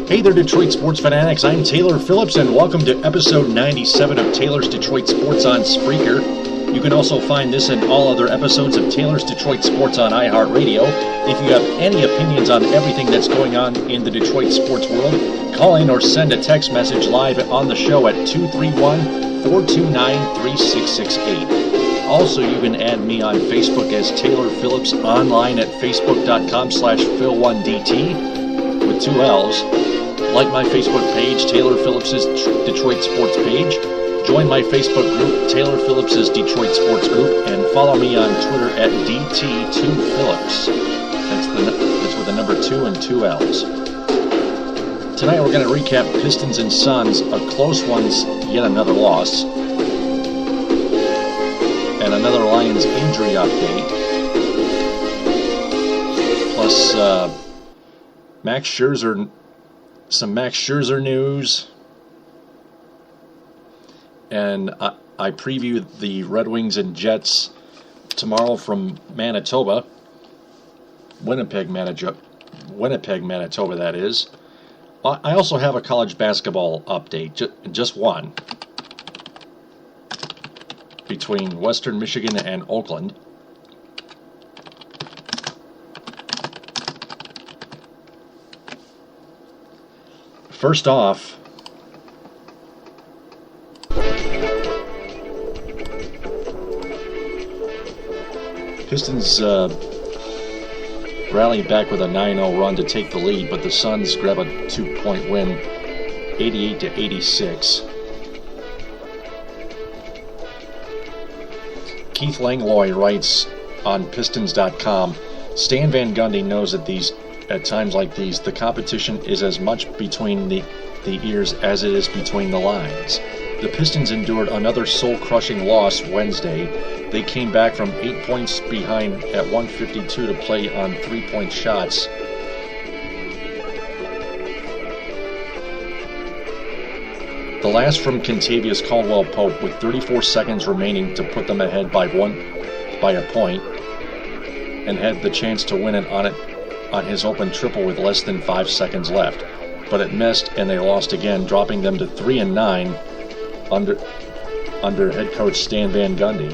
Hey there, Detroit sports fanatics. I'm Taylor Phillips, and welcome to episode 97 of Taylor's Detroit Sports on Spreaker. You can also find this and all other episodes of Taylor's Detroit Sports on iHeartRadio. If you have any opinions on everything that's going on in the Detroit sports world, call in or send a text message live on the show at 231-429-3668. Also, you can add me on Facebook as Taylor Phillips, online at facebook.com/Phil1DT with 2 L's. Like my Facebook page, Taylor Phillips' Detroit Sports page. Join my Facebook group, Taylor Phillips' Detroit Sports Group, and follow me on Twitter at DT2Phillips. That's with the number 2 and 2 L's. Tonight we're going to recap Pistons and Suns, a close one's yet another loss, and another Lions injury update, plus Max Scherzer, some Max Scherzer news, and I preview the Red Wings and Jets tomorrow from Manitoba, Winnipeg, Manitoba, that is. I also have a college basketball update, just one, between Western Michigan and Oakland. First off, Pistons rallied back with a 9-0 run to take the lead, but the Suns grab a 2-point win, 88-86. Keith Langlois writes on Pistons.com, Stan Van Gundy knows that at times like these, the competition is as much between the ears as it is between the lines. The Pistons endured another soul-crushing loss Wednesday. They came back from 8 points behind at 1:52 to play on 3-point shots. The last from Kentavious Caldwell-Pope with 34 seconds remaining to put them ahead by a point, and had the chance to win it on his open triple with less than 5 seconds left. But it missed, and they lost again, dropping them to 3-9 under head coach Stan Van Gundy.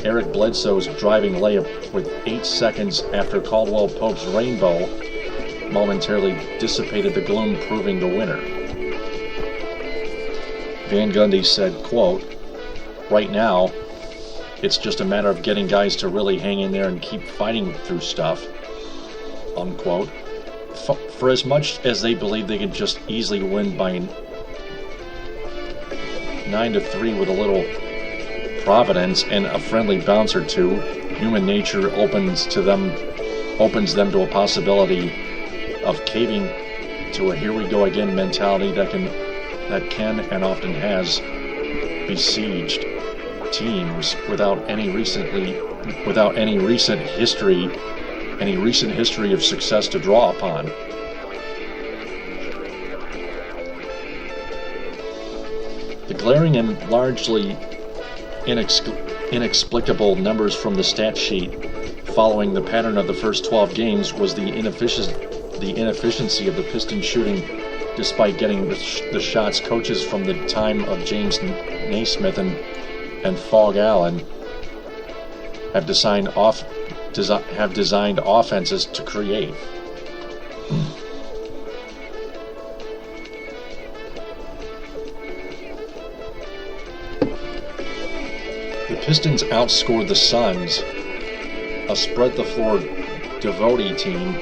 Eric Bledsoe's driving layup with 8 seconds after Caldwell-Pope's rainbow momentarily dissipated the gloom, proving the winner. Van Gundy said, quote, "Right now, it's just a matter of getting guys to really hang in there and keep fighting through stuff," unquote. For as much as they believe they can just easily win by 9-3 with a little providence and a friendly bounce or two, human nature opens them to a possibility of caving to a here-we-go-again mentality that can and often has besieged teams without any recent history of success to draw upon. The glaring and largely inexplicable numbers from the stat sheet following the pattern of the first 12 games was the inefficiency of the Pistons shooting, despite getting the shots coaches from the time of James Naismith and Fog Allen have designed offenses to create. The Pistons outscored the Suns, a spread-the-floor devotee team,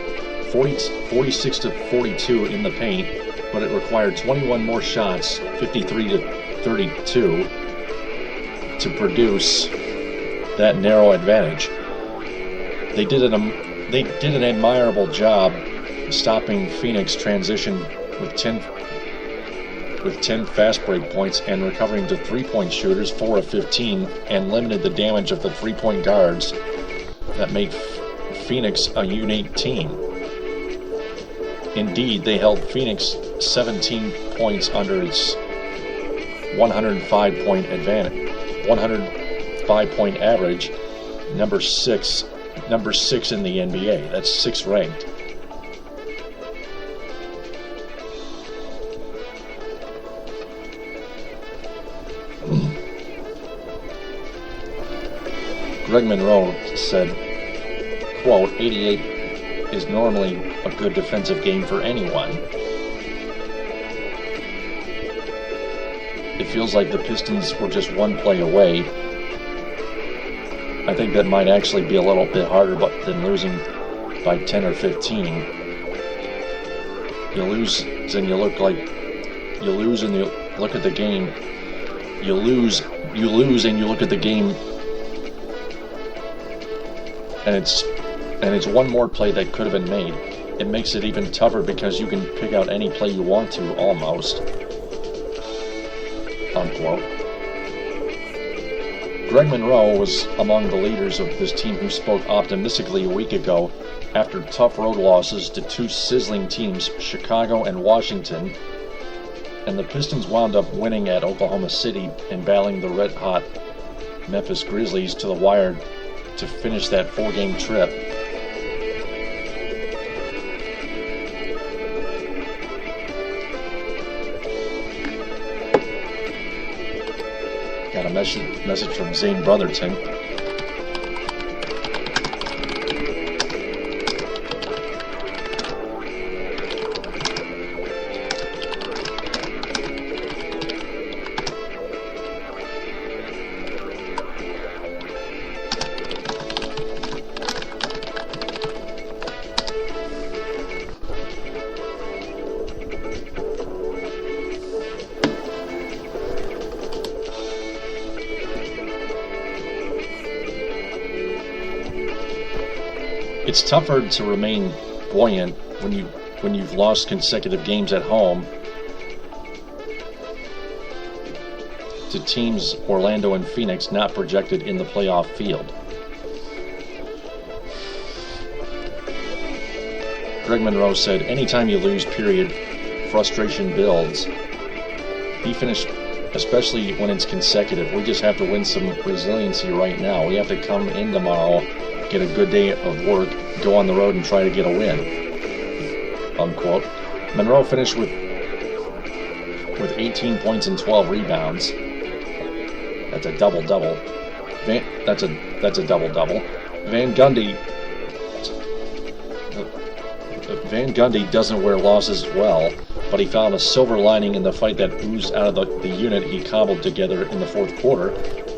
46-42 in the paint, but it required 21 more shots, 53-32, to produce that narrow advantage. They did an admirable job stopping Phoenix transition with 10 fast break points and recovering to 3-point shooters, 4 of 15, and limited the damage of the 3-point guards that made Phoenix a unique team. Indeed, they held Phoenix 17 points under its 105-point average, number six in the NBA. That's 6th ranked. Greg Monroe said, quote, 88 is normally a good defensive game for anyone. It feels like the Pistons were just one play away. I think that might actually be a little bit harder than losing by 10 or 15. You lose and you look and you look at the game. You lose and you look at the game, and it's one more play that could have been made. It makes it even tougher because you can pick out any play you want to, almost. Unquote. Greg Monroe was among the leaders of this team who spoke optimistically a week ago after tough road losses to two sizzling teams, Chicago and Washington, and the Pistons wound up winning at Oklahoma City and battling the red-hot Memphis Grizzlies to the wire to finish that 4-game trip. Got a message from Zane Brotherton. It's tougher to remain buoyant when you've lost consecutive games at home to teams Orlando and Phoenix not projected in the playoff field. Greg Monroe said, anytime you lose, period, frustration builds. He finished, especially when it's consecutive. We just have to win some resiliency right now. We have to come in tomorrow, get a good day of work, go on the road and try to get a win. Unquote. Monroe finished with 18 points and 12 rebounds. That's a double-double. That's a double-double. Van Gundy doesn't wear losses well, but he found a silver lining in the fight that oozed out of the unit he cobbled together in the fourth quarter.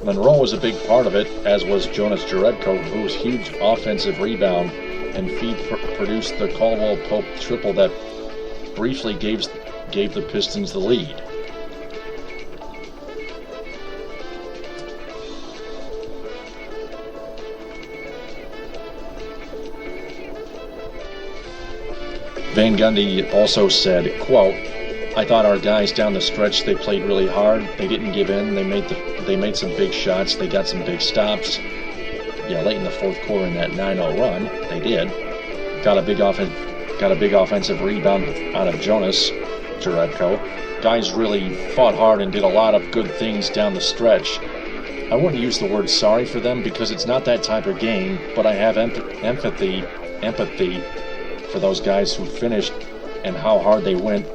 Monroe was a big part of it, as was Jonas Jerebko, whose huge offensive rebound and feed produced the Caldwell-Pope triple that briefly gave the Pistons the lead. Van Gundy also said, quote, I thought our guys down the stretch, they played really hard. They didn't give in. They made some big shots. They got some big stops. Yeah, late in the fourth quarter in that 9-0 run, they did. Got a big offensive rebound out of Jonas Jerebko. Guys really fought hard and did a lot of good things down the stretch. I wouldn't use the word sorry for them because it's not that type of game, but I have empathy for those guys who finished and how hard they went,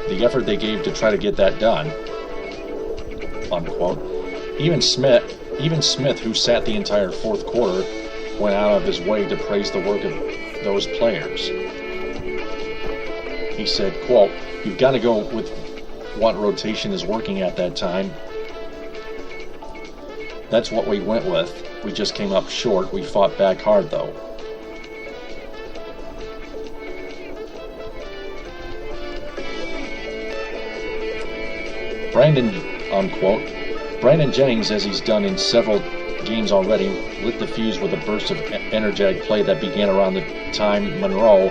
the effort they gave to try to get that done. Unquote. Even Smith, who sat the entire fourth quarter, went out of his way to praise the work of those players. He said, quote, you've got to go with what rotation is working at that time. That's what we went with. We just came up short. We fought back hard, though. Brandon Jennings, as he's done in several games already, lit the fuse with a burst of energetic play that began around the time Monroe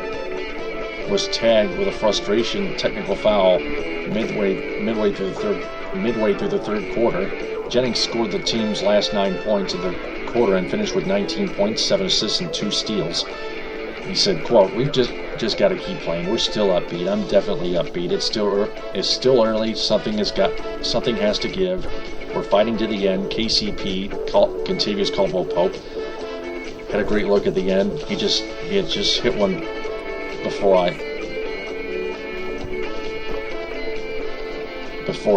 was tagged with a frustration technical foul midway through the third quarter. Jennings scored the team's last 9 points of the quarter and finished with 19 points, 7 assists, and 2 steals. He said, quote, we've just got to keep playing. We're still upbeat. I'm definitely upbeat. It's still early. Something has to give. We're fighting to the end. KCP, Contavious Caldwell-Pope, had a great look at the end. He had just hit one before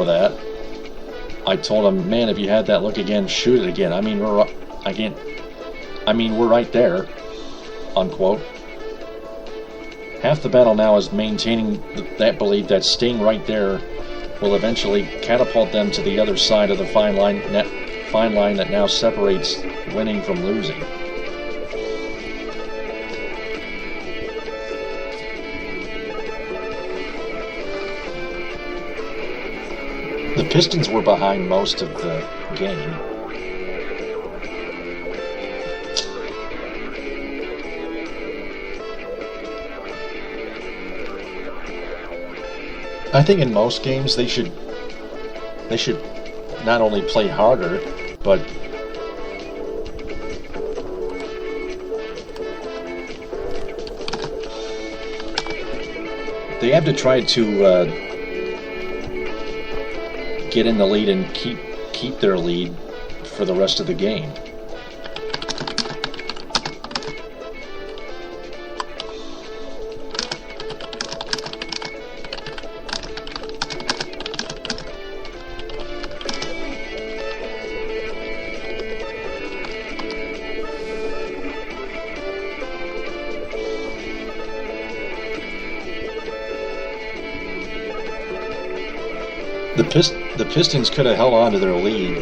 that. I told him, man, if you had that look again, shoot it again. I mean, I mean, we're right there, unquote. Half the battle now is maintaining that belief that staying right there will eventually catapult them to the other side of the fine line that now separates winning from losing. The Pistons were behind most of the game. I think in most games they should not only play harder, but they have to try to get in the lead and keep their lead for the rest of the game. The Pistons could have held on to their lead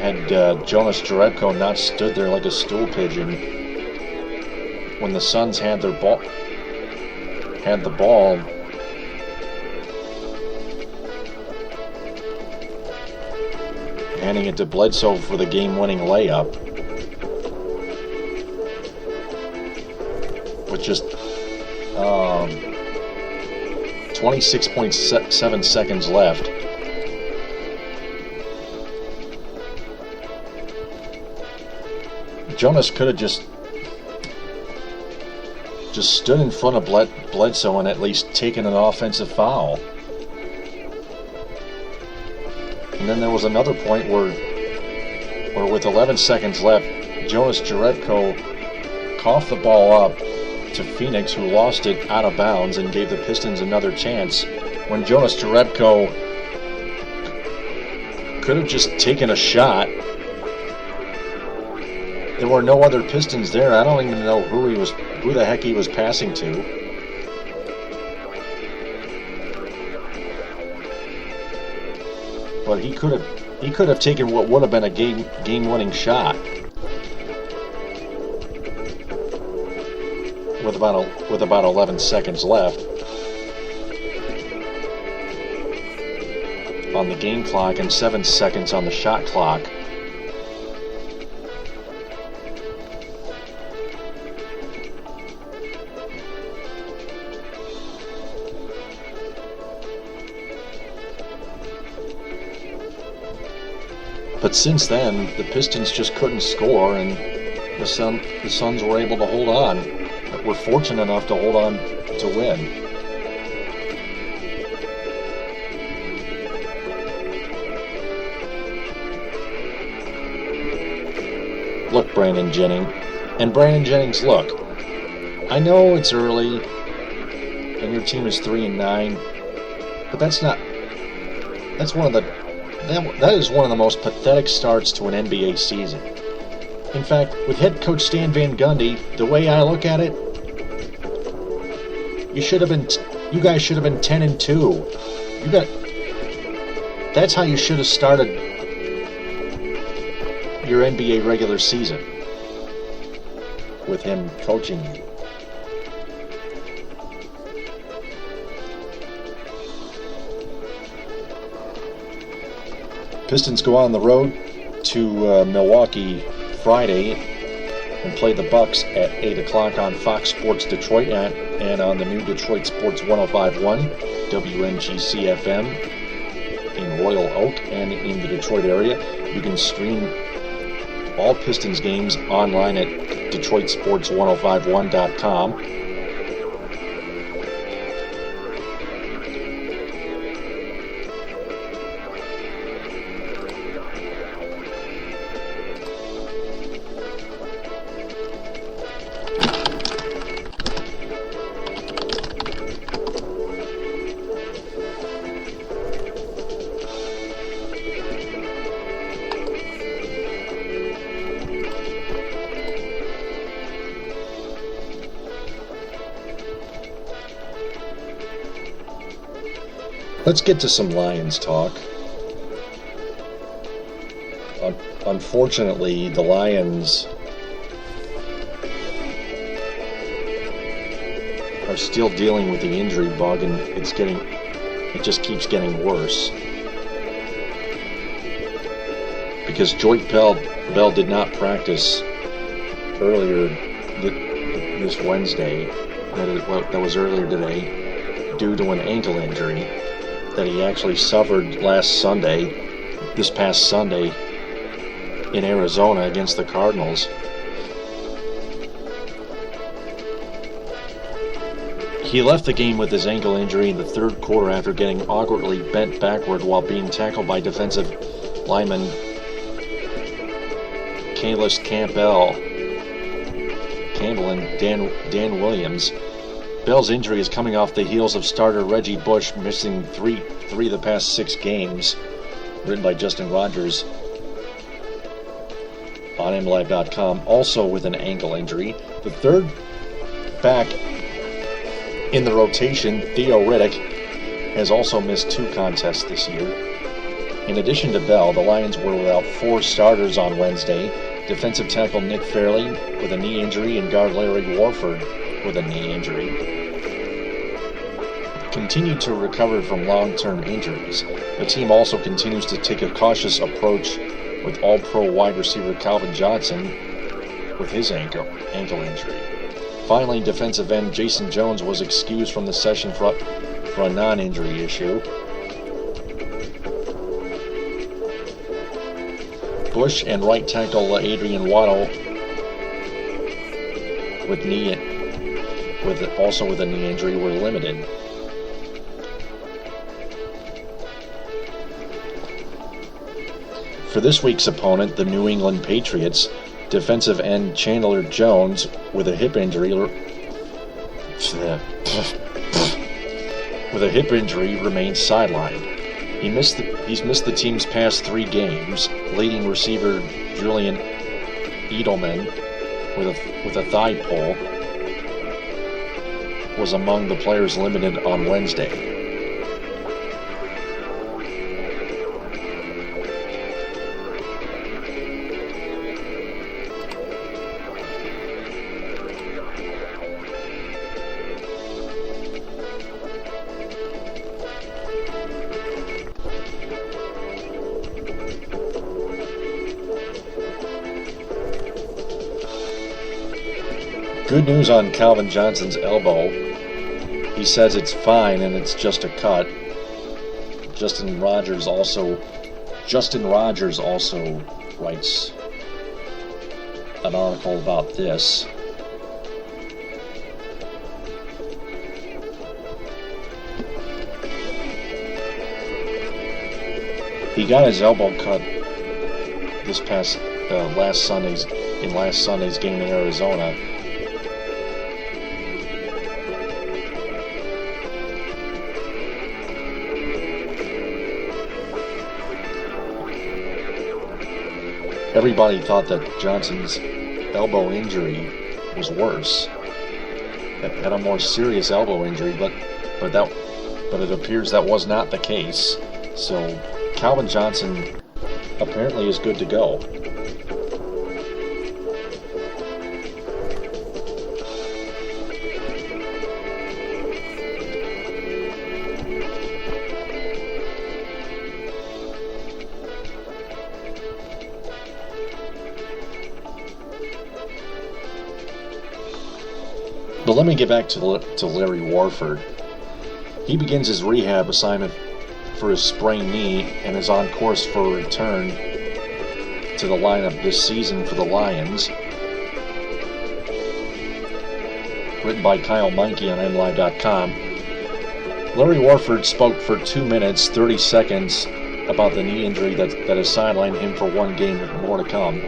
had Jonas Jerebko not stood there like a stool pigeon when the Suns had the ball, handing it to Bledsoe for the game-winning layup, with just 26.7 seconds left. Jonas could have just stood in front of Bledsoe and at least taken an offensive foul. And then there was another point where with 11 seconds left, Jonas Jerebko coughed the ball up to Phoenix, who lost it out of bounds and gave the Pistons another chance, when Jonas Jerebko could have just taken a shot. There were no other Pistons there. I don't even know who the heck he was passing to. But he could have taken what would have been a game-winning shot with about 11 seconds left on the game clock and 7 seconds on the shot clock. But since then, the Pistons just couldn't score, and the Suns were able to hold on. Were fortunate enough to hold on to win. Look, Brandon Jennings, look. I know it's early, and your team is 3-9, but that is one of the most pathetic starts to an NBA season. In fact, with head coach Stan Van Gundy, the way I look at it, you guys should have been 10-2. That's how you should have started your NBA regular season, with him coaching you. Pistons go on the road to Milwaukee Friday and play the Bucks at 8 o'clock on Fox Sports Detroit and on the new Detroit Sports 105.1 WNGC FM in Royal Oak and in the Detroit area. You can stream all Pistons games online at DetroitSports1051.com. Let's get to some Lions talk. Unfortunately, the Lions are still dealing with the injury bug, and it just keeps getting worse. Because Joique Bell did not practice earlier this Wednesday, that was earlier today, due to an ankle injury that he actually suffered this past Sunday in Arizona against the Cardinals. He left the game with his ankle injury in the third quarter after getting awkwardly bent backward while being tackled by defensive lineman Calais Campbell and Dan Williams. Bell's injury is coming off the heels of starter Reggie Bush missing three of the past 6 games, written by Justin Rogers on MLive.com, also with an ankle injury. The third back in the rotation, Theo Riddick, has also missed 2 contests this year. In addition to Bell, the Lions were without 4 starters on Wednesday. Defensive tackle Nick Fairley with a knee injury and guard Larry Warford with a knee injury continue to recover from long-term injuries. The team also continues to take a cautious approach with All-Pro wide receiver Calvin Johnson with his ankle injury. Finally, defensive end Jason Jones was excused from the session for a non-injury issue. Bush and right tackle Adrian Waddle with a knee injury were limited. For this week's opponent, the New England Patriots, defensive end Chandler Jones with a hip injury remains sidelined. He's missed the team's past 3 games. Leading receiver Julian Edelman with a thigh pull was among the players limited on Wednesday. Good news on Calvin Johnson's elbow. He says it's fine and it's just a cut. Justin Rogers also writes an article about this. He got his elbow cut this past last Sunday's game in Arizona. Everybody thought that Johnson's elbow injury was worse, had a more serious elbow injury, but it appears that was not the case. So Calvin Johnson apparently is good to go. But let me get back to Larry Warford. He begins his rehab assignment for his sprained knee and is on course for a return to the lineup this season for the Lions. Written by Kyle Meinke on MLive.com. Larry Warford spoke for 2 minutes, 30 seconds about the knee injury that has sidelined him for 1 game with more to come.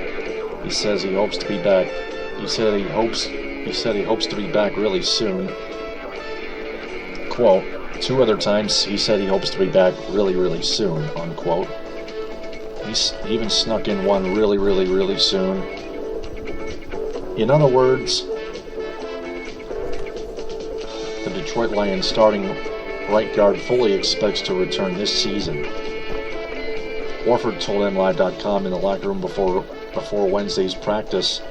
He says he hopes to be back. He said he hopes to be back really soon. Quote, 2 other times he said he hopes to be back really, really soon, unquote. He even snuck in one really, really, really soon. In other words, the Detroit Lions starting right guard fully expects to return this season. Warford told MLive.com in the locker room before Wednesday's practice,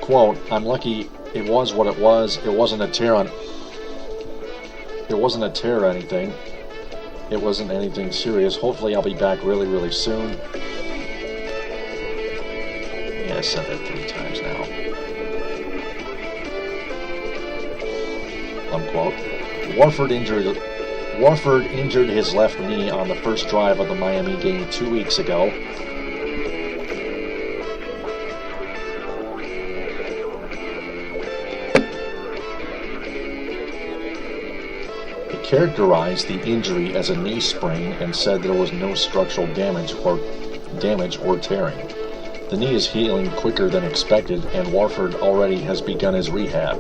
quote, "I'm lucky it was what it was. It wasn't a tear or anything. It wasn't anything serious. Hopefully I'll be back really, really soon." Yeah, I said that 3 times now. Unquote. Warford injured his left knee on the first drive of the Miami game 2 weeks ago. He characterized the injury as a knee sprain and said there was no structural damage or tearing. The knee is healing quicker than expected, and Warford already has begun his rehab.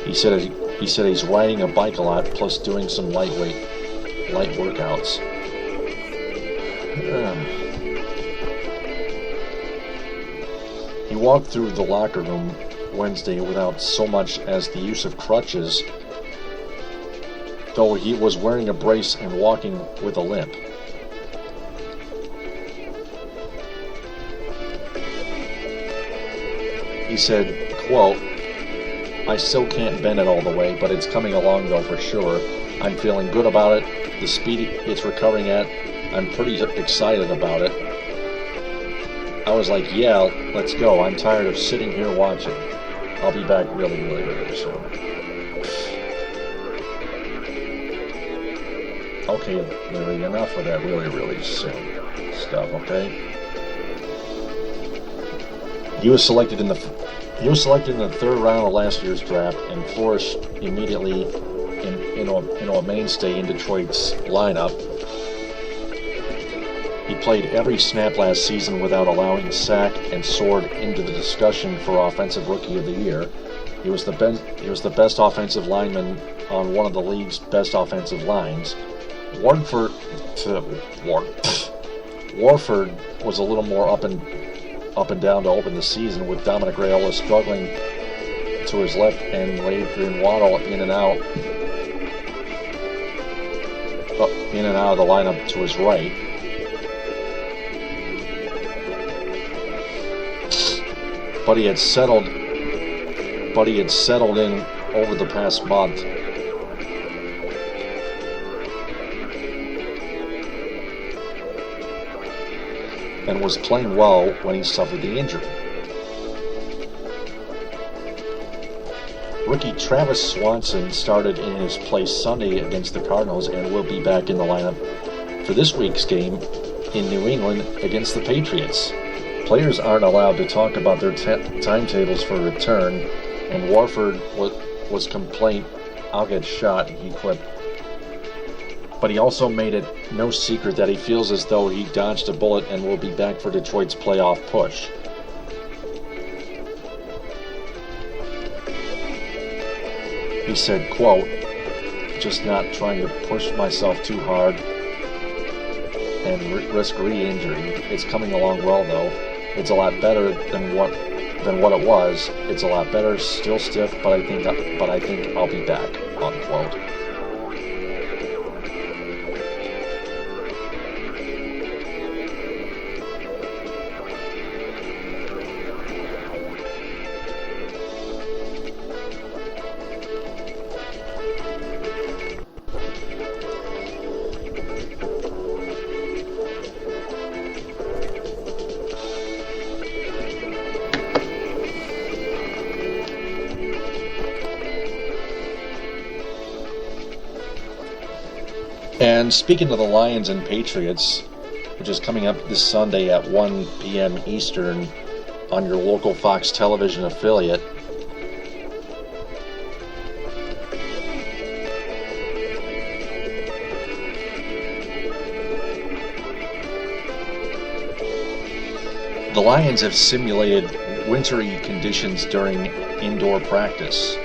He said he's riding a bike a lot, plus doing some light workouts. He walked through the locker room Wednesday without so much as the use of crutches, though he was wearing a brace and walking with a limp. He said, quote, "I still can't bend it all the way, but it's coming along though for sure. I'm feeling good about it. The speed it's recovering at, I'm pretty excited about it." I was like, yeah, let's go. I'm tired of sitting here watching. I'll be back really, really, really soon. Okay, Larry, enough of that really, really soon stuff, okay? He was selected in the 3rd round of last year's draft and flourished immediately in a mainstay in Detroit's lineup. He played every snap last season without allowing a sack and soared into the discussion for Offensive Rookie of the Year. He was the best offensive lineman on one of the league's best offensive lines. Warford was a little more up and down to open the season, with Dominic Raiola struggling to his left and Adrian Waddle in and out of the lineup to his right. But he had settled in over the past month. And was playing well when he suffered the injury. Rookie Travis Swanson started in his place Sunday against the Cardinals and will be back in the lineup for this week's game in New England against the Patriots. Players aren't allowed to talk about their timetables for return, and Warford was complaint, "I'll get shot," he quipped. But he also made it no secret that he feels as though he dodged a bullet and will be back for Detroit's playoff push. He said, quote, "Just not trying to push myself too hard and risk re-injury. It's coming along well though. It's a lot better than what it was. It's a lot better, still stiff, but I think I'll be back," unquote. And speaking of the Lions and Patriots, which is coming up this Sunday at 1 p.m. Eastern on your local Fox television affiliate, the Lions have simulated wintry conditions during indoor practice.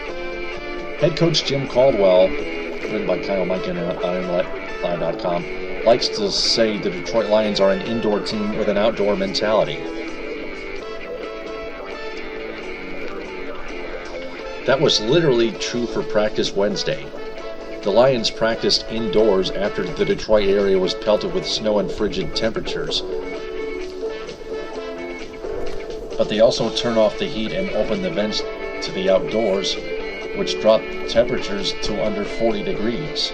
Head coach Jim Caldwell, written by Kyle Mike on unver.com, likes to say the Detroit Lions are an indoor team with an outdoor mentality. That was literally true for practice Wednesday. The The Lions practiced indoors after the Detroit area was pelted with snow and frigid temperatures. But they also turned off the heat and opened the vents to the outdoors, which dropped temperatures to under 40 degrees.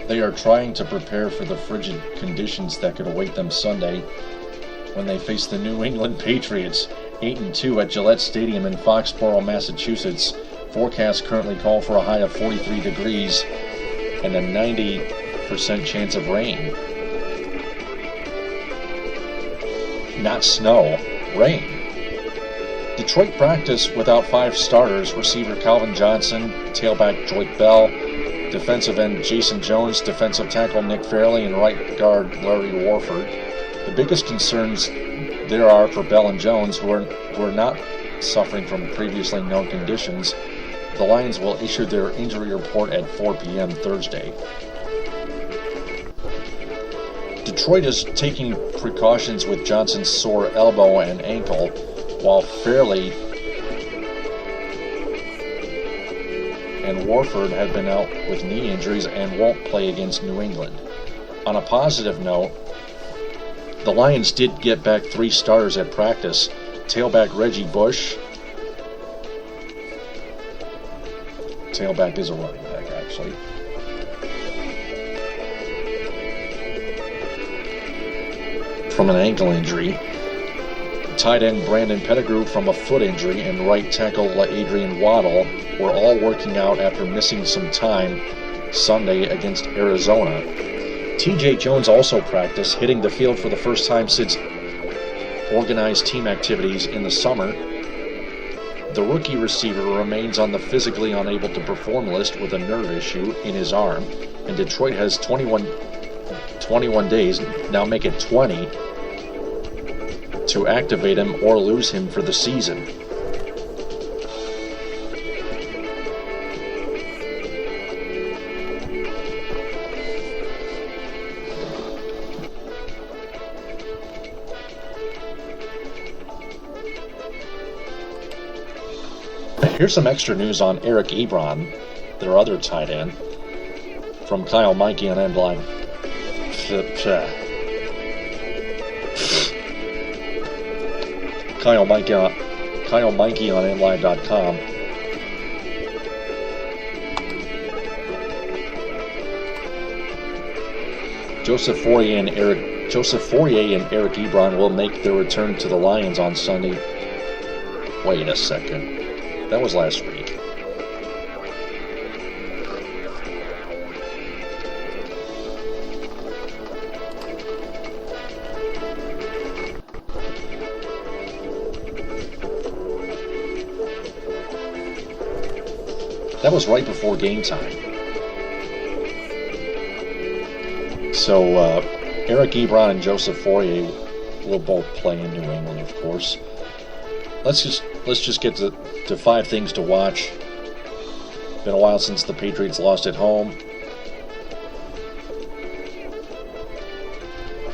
They are trying to prepare for the frigid conditions that could await them Sunday when they face the New England Patriots, 8-2 at Gillette Stadium in Foxborough, Massachusetts. Forecasts currently call for a high of 43 degrees and a 90% chance of rain. Not snow, rain. Detroit practiced without 5 starters: receiver Calvin Johnson, tailback Joique Bell, defensive end Jason Jones, defensive tackle Nick Fairley, and right guard Larry Warford. The biggest concerns there are for Bell and Jones, who are not suffering from previously known conditions. The Lions will issue their injury report at 4 p.m. Thursday. Detroit is taking precautions with Johnson's sore elbow and ankle, while Fairley and Warford have been out with knee injuries and won't play against New England. On a positive note, the Lions did get back 3 starters at practice: tailback Reggie Bush. Tailback is a running back, actually. From an ankle injury. Tight end Brandon Pettigrew from a foot injury, and right tackle Adrian Waddle were all working out after missing some time Sunday against Arizona. TJ Jones also practiced, hitting the field for the first time since organized team activities in the summer. The rookie receiver remains on the physically unable to perform list with a nerve issue in his arm, and Detroit has 21 days, now make it 20, to activate him or lose him for the season. Here's some extra news on Eric Ebron, their other tight end, from Kyle Mikey on Endline. Kyle Mikey on Endline.com. Joseph Fourier and Eric Ebron will make their return to the Lions on Sunday. Wait a second. That was last week. That was right before game time. So Eric Ebron and Joseph Fourier will both play in New England, of course. Let's just get to 5 things to watch. Been a while since the Patriots lost at home.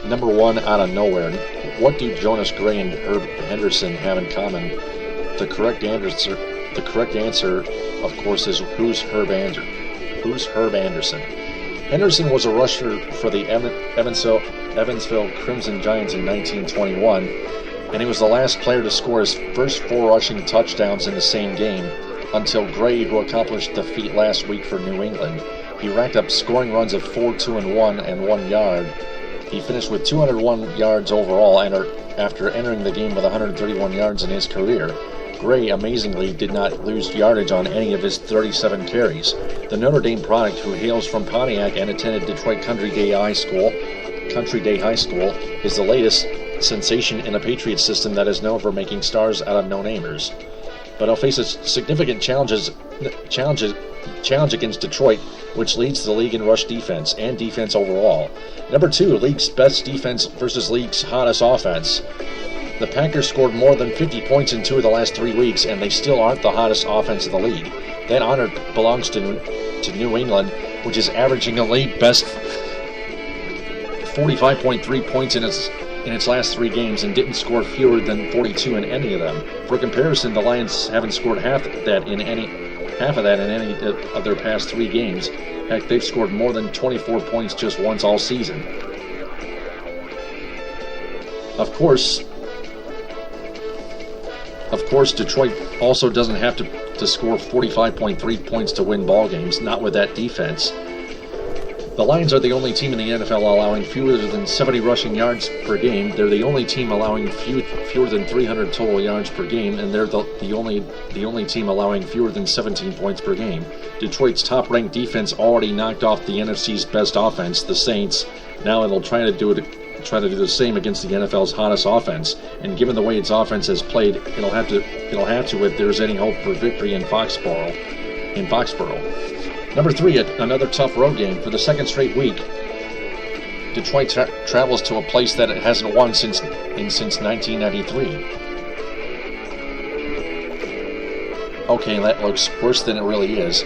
Number 1, out of nowhere. What do Jonas Gray and Herb Henderson have in common? The correct answer, of course, is who's Herb Anderson? Henderson was a rusher for the Evansville Crimson Giants in 1921, and he was the last player to score his first 4 rushing touchdowns in the same game, until Gray, who accomplished the feat last week for New England. He racked up scoring runs of 4, 2, and 1 and 1 yard. He finished with 201 yards overall, and after entering the game with 131 yards in his career. Gray, amazingly, did not lose yardage on any of his 37 carries. The Notre Dame product, who hails from Pontiac and attended Detroit Country Day High School, is the latest sensation in a Patriots system that is known for making stars out of no-namers. But he'll face a significant challenge against Detroit, which leads the league in rush defense and defense overall. Number 2, league's best defense versus league's hottest offense. The Packers scored more than 50 points in 2 of the last 3 weeks, and they still aren't the hottest offense in the league. That honor belongs to New England, which is averaging a league best 45.3 points in its last 3 games and didn't score fewer than 42 in any of them. For comparison, the Lions haven't scored half that in any in any of their past 3 games. Heck, they've scored more than 24 points just once all season. Of course, Detroit also doesn't have to score 45.3 points to win ball games, not with that defense. The Lions are the only team in the NFL allowing fewer than 70 rushing yards per game. They're the only team allowing fewer than 300 total yards per game, and they're the only team allowing fewer than 17 points per game. Detroit's top-ranked defense already knocked off the NFC's best offense, the Saints. Now it'll try to do the same against the NFL's hottest offense. And given the way its offense has played, it'll have to if there's any hope for victory in Foxborough. Number 3, another tough road game. For the second straight week, Detroit travels to a place that it hasn't won since 1993. Okay, that looks worse than it really is.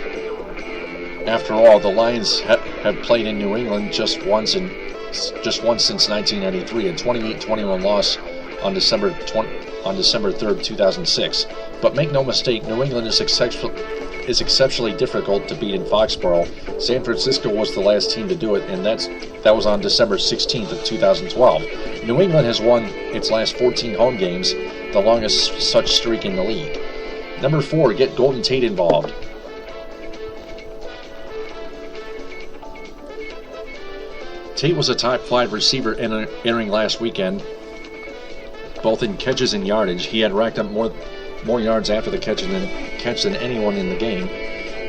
After all, the Lions have played in New England just once since 1993, a 28-21 loss on December 3rd, 2006. But make no mistake, New England is exceptionally difficult to beat in Foxborough. San Francisco was the last team to do it, and that was on December 16th of 2012. New England has won its last 14 home games, the longest such streak in the league. Number 4, get Golden Tate involved. Tate was a top 5 receiver entering last weekend, both in catches and yardage. He had racked up more yards after the catch than anyone in the game.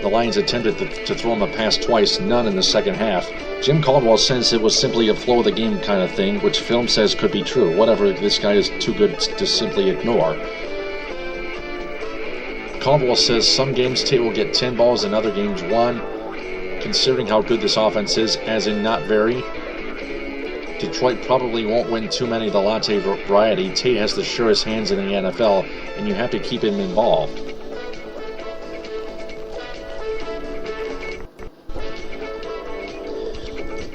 The Lions attempted to throw him a pass twice, none in the second half. Jim Caldwell says it was simply a flow of the game kind of thing, which film says could be true. Whatever, this guy is too good to simply ignore. Caldwell says some games Tate will get 10 balls and other games 1. Considering how good this offense is, as in not very, Detroit probably won't win too many of the latte variety. Tate has the surest hands in the NFL, and you have to keep him involved.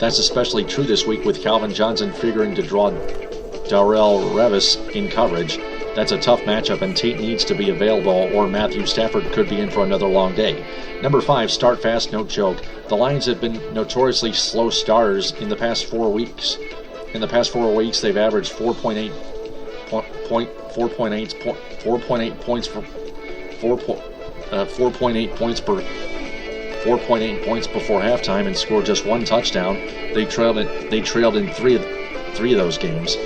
That's especially true this week with Calvin Johnson figuring to draw Darrelle Revis in coverage. That's a tough matchup, and Tate needs to be available, or Matthew Stafford could be in for another long day. Number 5, start fast, no joke. The Lions have been notoriously slow starters in the past 4 weeks. In the past 4 weeks, they've averaged 4.8 points before halftime and scored just 1 touchdown. They trailed in three of those games.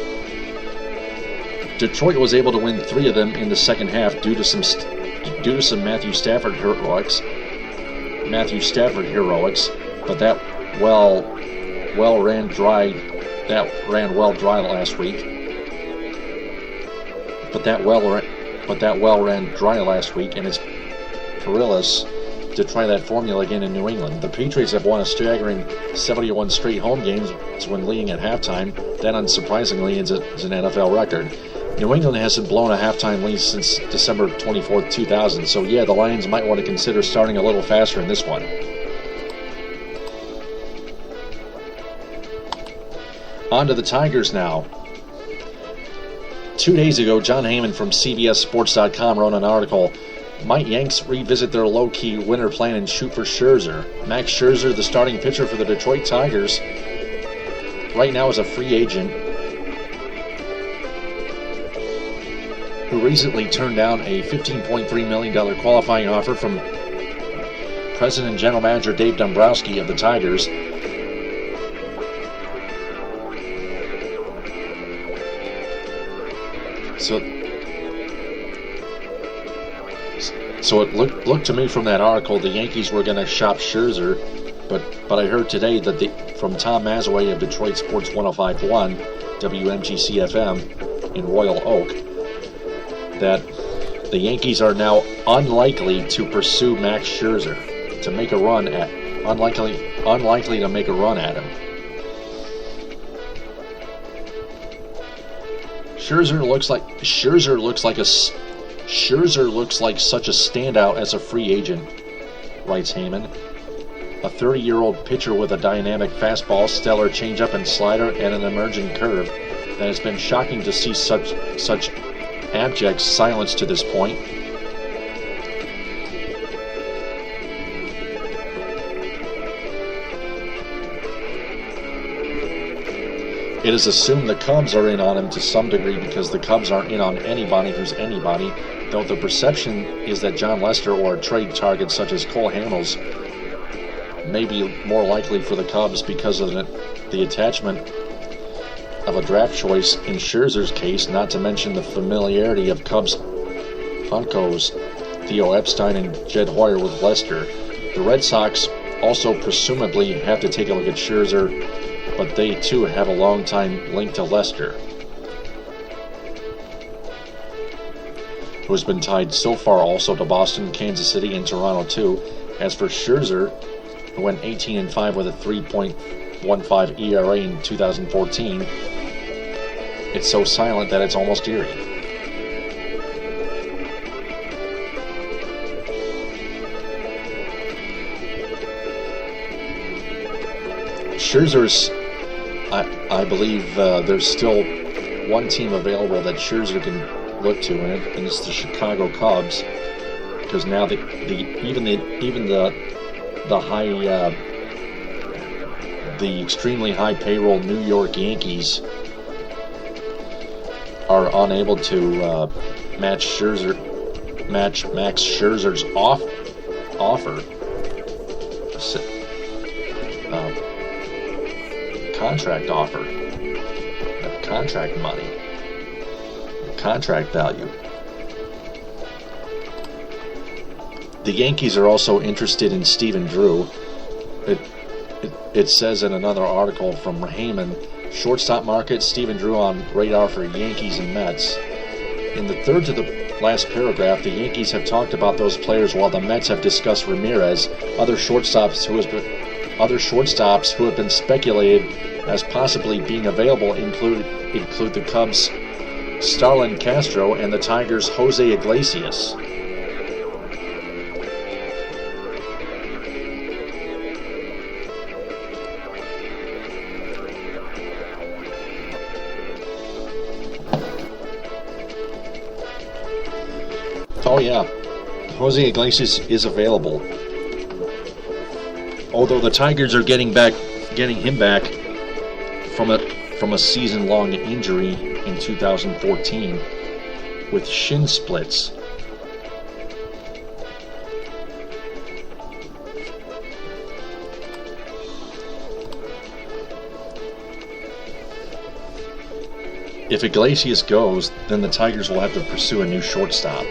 Detroit was able to win 3 of them in the second half due to some Matthew Stafford heroics. But that ran well dry last week. And it's perilous to try that formula again in New England. The Patriots have won a staggering 71 straight home games when leading at halftime. That, unsurprisingly, is an NFL record. New England hasn't blown a halftime lead since December 24th, 2000, so yeah, the Lions might want to consider starting a little faster in this one. On to the Tigers now. 2 days ago, John Heyman from CBSSports.com wrote an article, "Might Yanks revisit their low-key winter plan and shoot for Scherzer?" Max Scherzer, the starting pitcher for the Detroit Tigers, right now is a free agent who recently turned down a $15.3 million qualifying offer from President and General Manager Dave Dombrowski of the Tigers. So it looked to me from that article the Yankees were going to shop Scherzer, but I heard today that from Tom Mazaway of Detroit Sports 105.1 WMGC-FM in Royal Oak, that the Yankees are now unlikely to pursue Max Scherzer to make a run at unlikely to make a run at him. Scherzer looks like such a standout as a free agent, writes Heyman. A 30-year-old pitcher with a dynamic fastball, stellar changeup and slider, and an emerging curve that has been shocking to see such abject silence to this point. It is assumed the Cubs are in on him to some degree because the Cubs aren't in on anybody who's anybody, though the perception is that John Lester or a trade target such as Cole Hamels may be more likely for the Cubs because of the attachment of a draft choice in Scherzer's case, not to mention the familiarity of Cubs Funkos Theo Epstein and Jed Hoyer with Lester. The Red Sox also presumably have to take a look at Scherzer, but they too have a long-time link to Lester, who has been tied so far also to Boston, Kansas City, and Toronto too. As for Scherzer, who went 18-5 with a 3.15 ERA in 2014, it's so silent that it's almost eerie. Scherzer's, I believe there's still one team available that Scherzer can look to, and it's the Chicago Cubs, because now even the high the extremely high payroll New York Yankees are unable to match Max Scherzer's offer. Contract offer, contract money, contract value. The Yankees are also interested in Stephen Drew. It says in another article from Heyman, shortstop market, Stephen Drew on radar for Yankees and Mets. In the third to the last paragraph, the Yankees have talked about those players while the Mets have discussed Ramirez. Other shortstops who have been speculated as possibly being available include the Cubs' Starlin Castro and the Tigers' Jose Iglesias. Oh yeah, Jose Iglesias is available. Although the Tigers are getting him back from a season-long injury in 2014 with shin splits. If Iglesias goes, then the Tigers will have to pursue a new shortstop.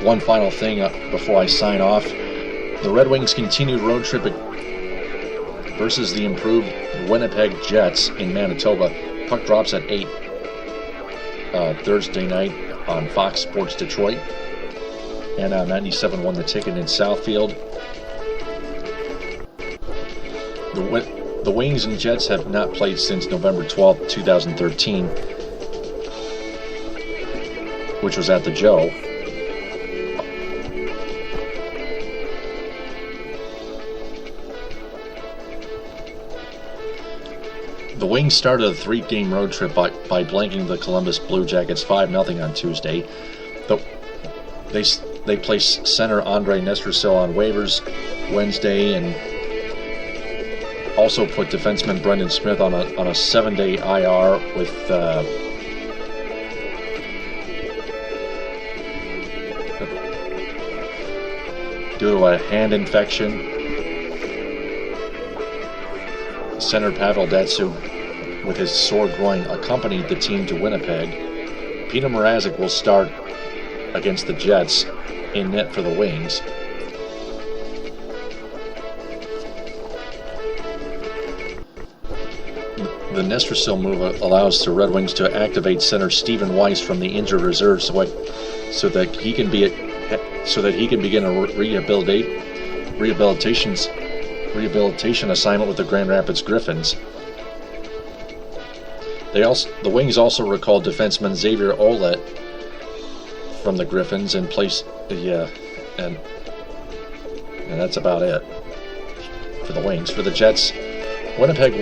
One final thing before I sign off. The Red Wings' continued road trip versus the improved Winnipeg Jets in Manitoba. Puck drops at 8 Thursday night on Fox Sports Detroit. And 97 won the ticket in Southfield. The Wings and Jets have not played since November 12th, 2013, which was at the Joe. The Wings started a 3-game road trip by blanking the Columbus Blue Jackets 5-0 on Tuesday. They placed center Andre Nestrasil on waivers Wednesday and also put defenseman Brendan Smith on a 7-day IR with due to a hand infection. Center Pavel Datsyuk, with his sore groin, accompanied the team to Winnipeg. Peter Mrazek will start against the Jets in net for the Wings. The Nestrasil move allows the Red Wings to activate center Stephen Weiss from the injured reserve so that he can begin a rehabilitation assignment with the Grand Rapids Griffins. The Wings also recalled defenseman Xavier Ouellet from the Griffins and placed and that's about it for the Wings. For the Jets, Winnipeg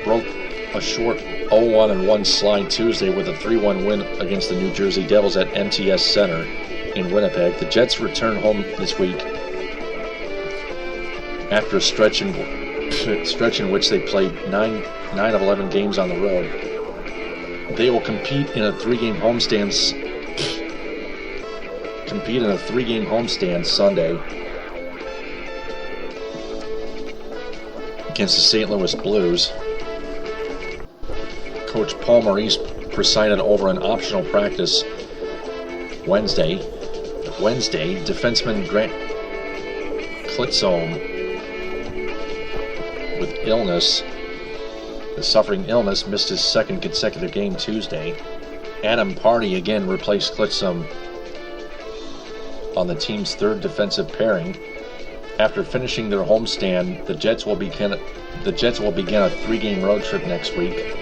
broke a short 0-1-1 slide Tuesday with a 3-1 win against the New Jersey Devils at MTS Center in Winnipeg. The Jets return home this week after a stretch in which they played 9 of 11 games on the road. They will compete in a three-game homestand Sunday against the St. Louis Blues. Coach Paul Maurice presided over an optional practice Wednesday, defenseman Grant Klitzholm with suffering illness, missed his second consecutive game Tuesday. Adam Party again replaced Klitzholm on the team's third defensive pairing. After finishing their homestand, the Jets will begin a three-game road trip next week.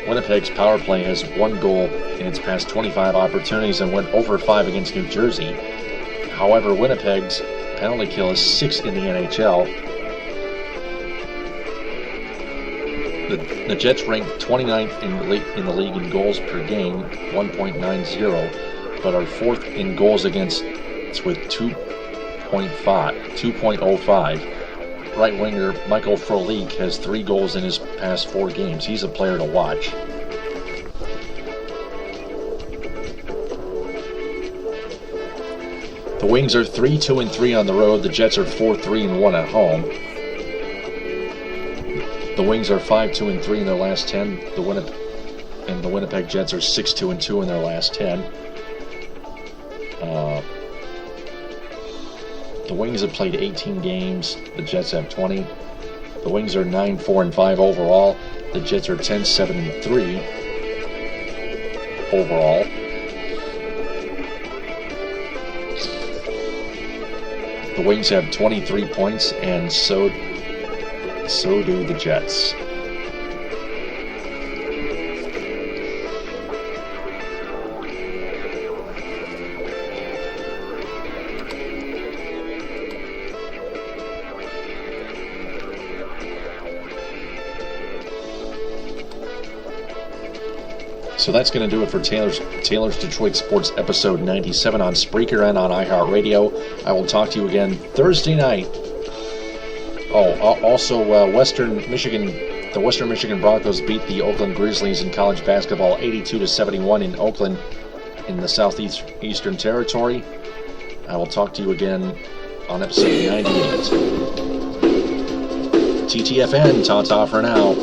Winnipeg's power play has one goal in its past 25 opportunities and went over 5 against New Jersey. However, Winnipeg's penalty kill is 6th in the NHL. The Jets ranked 29th in the league in goals per game, 1.90, but are 4th in goals against with 2.05. Right winger Michael Frolik has 3 goals in his past 4 games. He's a player to watch. The Wings are 3-2-3 on the road. The Jets are 4-3-1 at home. The Wings are 5-2-3 in their last 10. The Winnipeg Jets are 6-2-2 in their last 10. The Wings have played 18 games. The Jets have 20. The Wings are 9-4-5 overall. The Jets are 10-7-3 overall. The Wings have 23 points, and so do the Jets. So that's going to do it for Taylor's Detroit Sports episode 97 on Spreaker and on iHeartRadio. I will talk to you again Thursday night. Also, the Western Michigan Broncos beat the Oakland Grizzlies in college basketball 82-71 in Oakland in the Southeastern Territory. I will talk to you again on episode 98. TTFN, ta-ta for now.